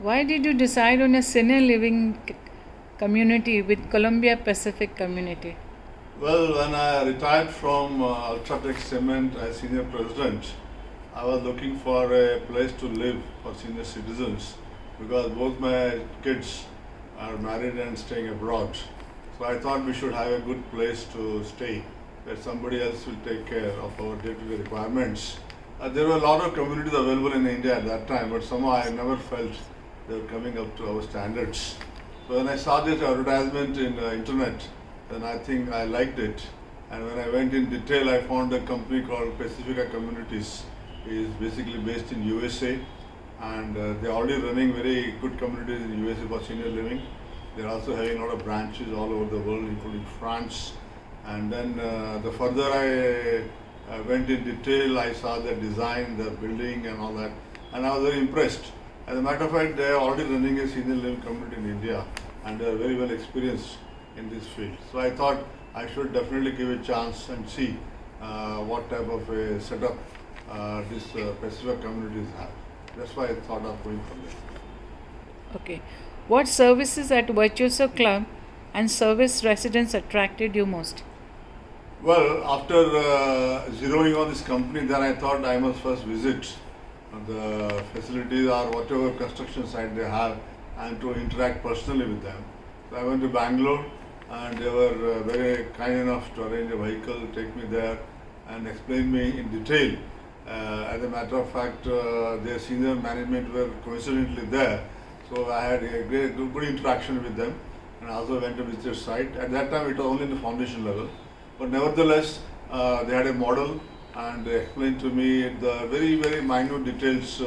Why did you decide on a senior living community with Columbia Pacific Community? Well, when I retired from Ultratech Cement as senior president, I was looking for a place to live for senior citizens because both my kids are married and staying abroad. So I thought we should have a good place to stay, where somebody else will take care of our day-to-day requirements. There were a lot of communities available in India at that time, but somehow I never felt they were coming up to our standards. So when I saw this advertisement in the internet, then I think I liked it. And when I went in detail, I found a company called Pacifica Communities. It is basically based in USA, and they're already running very good communities in USA for senior living. They're also having a lot of branches all over the world, including France. And then the further I went in detail, I saw the design, the building and all that, and I was very impressed. As a matter of fact, they are already running a senior living community in India, and they are very well experienced in this field. So I thought I should definitely give a chance and see what type of a setup this Pacific communities have. That's why I thought of going for this. Okay. What services at Virtuoso Club and service residence attracted you most? Well, after zeroing on this company, then I thought I must first visit the facilities or whatever construction site they have and to interact personally with them. So I went to Bangalore, and they were very kind enough to arrange a vehicle, take me there and explain me in detail. As a matter of fact, their senior management were coincidentally there, so I had a good interaction with them, and I also went to visit their site. At that time, it was only in the foundation level, but nevertheless, they had a model, and they explained to me the very minute details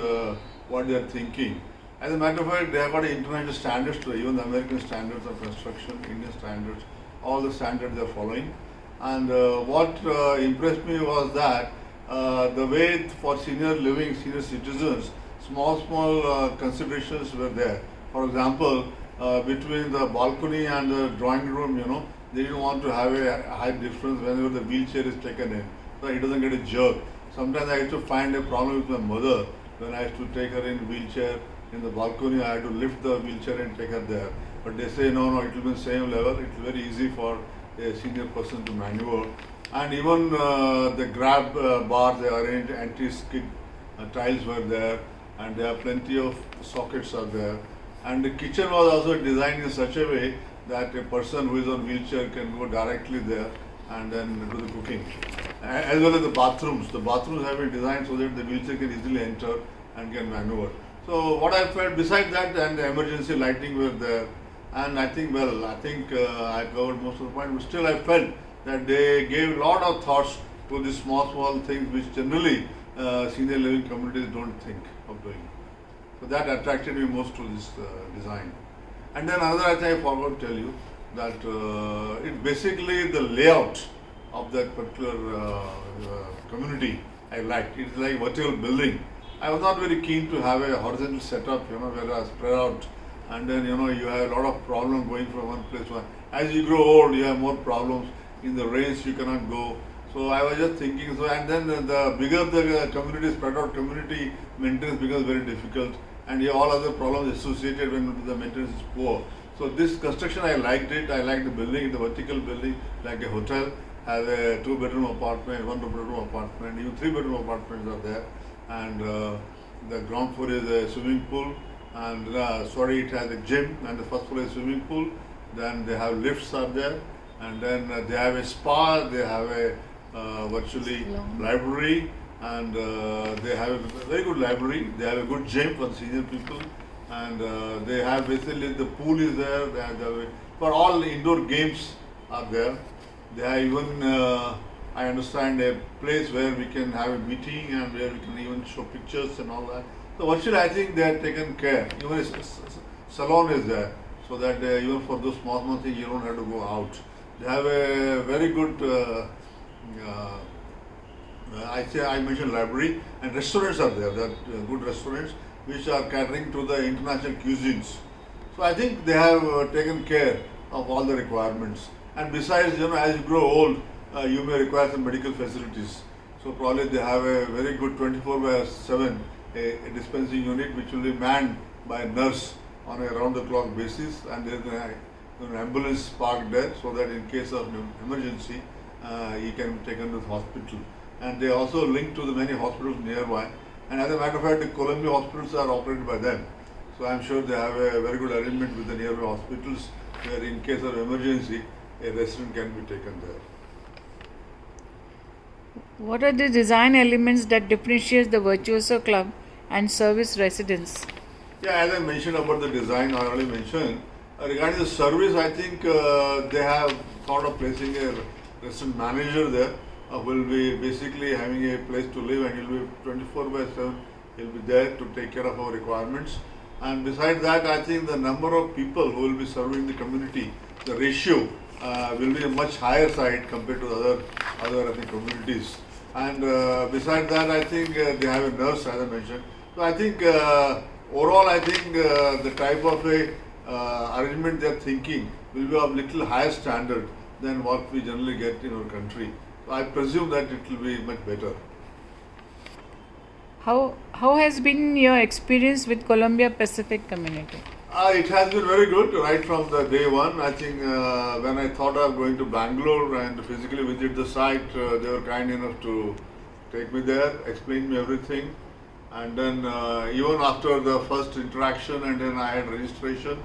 what they are thinking. As a matter of fact, they have got international standards to even the American standards of construction, Indian standards, all the standards they are following. And what impressed me was that the way for senior living, senior citizens, small considerations were there. For example, between the balcony and the drawing room, they didn't want to have a height difference whenever the wheelchair is taken in, so it doesn't get a jerk. Sometimes I used to find a problem with my mother when I used to take her in wheelchair in the balcony. I had to lift the wheelchair and take her there. But they say no, it will be the same level. It's very easy for a senior person to maneuver. And even the grab bar, they arranged anti-skid tiles were there, and there are plenty of sockets are there. And the kitchen was also designed in such a way that a person who is on wheelchair can go directly there and then do the cooking. As well as the bathrooms. The bathrooms have been designed so that the wheelchair can easily enter and can maneuver. So what I felt besides that, and the emergency lighting were there, and I think I covered most of the point, but still I felt that they gave a lot of thoughts to these small things which generally senior living communities don't think of doing. So that attracted me most to this design. And then another, I think I forgot to tell you that it basically the layout of that particular community I liked. It's like vertical building. I was not very keen to have a horizontal setup, where I spread out, and then you have a lot of problem going from one place to another. As you grow old, you have more problems. In the rains, you cannot go. So I was just thinking. So and then the bigger the community, spread out community, maintenance becomes very difficult, and you have all other problems associated when the maintenance is poor. So this construction, I liked it. I liked the building, the vertical building, like a hotel, has a 2-bedroom apartment, 1-bedroom apartment, even 3-bedroom apartments are there, and the ground floor is a swimming pool, and it has a gym, and the first floor is swimming pool. Then they have lifts are there, and then they have a spa, they have a virtually library, and they have a very good library. They have a good gym for senior people, and they have basically the pool is there. They have for all indoor games are there. They have even I understand a place where we can have a meeting and where we can even show pictures and all that. So virtually I think they have taken care. Even a salon is there, so that even for those small things you don't have to go out. They have a very good I mentioned library, and restaurants are there. There are good restaurants which are catering to the international cuisines. So I think they have taken care of all the requirements. And besides, as you grow old, you may require some medical facilities. So probably they have a very good 24/7 a dispensing unit which will be manned by a nurse on a round-the-clock basis, and there is an ambulance parked there so that in case of emergency, he can be taken to the hospital. And they also link to the many hospitals nearby. And as a matter of fact, the Columbia hospitals are operated by them. So I'm sure they have a very good arrangement with the nearby hospitals where in case of emergency, a resident can be taken there. What are the design elements that differentiates the Virtuoso Club and service residence? Yeah, as I mentioned about the design, I already mentioned. Regarding the service, I think they have thought of placing a restaurant manager there who will be basically having a place to live, and he'll be 24/7. He'll be there to take care of our requirements. And besides that, I think the number of people who will be serving the community, the ratio will be a much higher side compared to other I think, communities. And besides that, I think they have a nurse, as I mentioned. So I think overall, I think the type of a arrangement they are thinking will be of little higher standard than what we generally get in our country. So I presume that it will be much better. How has been your experience with Columbia Pacific community? It has been very good right from the day one. I think when I thought of going to Bangalore and physically visit the site, they were kind enough to take me there, explain me everything. And then even after the first interaction, and then I had registration,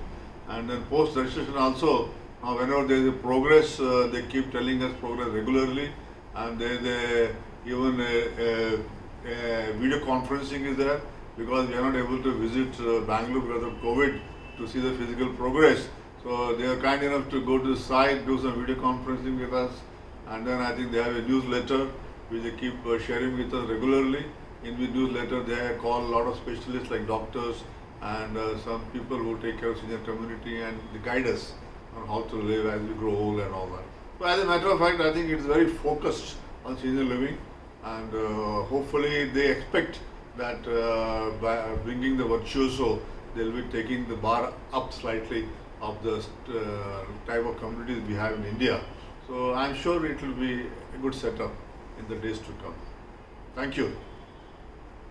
and then post registration also, whenever there is a progress, they keep telling us progress regularly, and they even a video conferencing is there, because we are not able to visit Bangalore because of COVID to see the physical progress. So they are kind enough to go to the site, do some video conferencing with us, and then I think they have a newsletter which they keep sharing with us regularly. In the newsletter, they call a lot of specialists like doctors and some people who take care of senior community, and they guide us on how to live as we grow old and all that. So as a matter of fact, I think it's very focused on senior living, and hopefully they expect that by bringing the Virtuoso, they'll be taking the bar up slightly of the type of communities we have in India. So I'm sure it will be a good setup in the days to come. Thank you.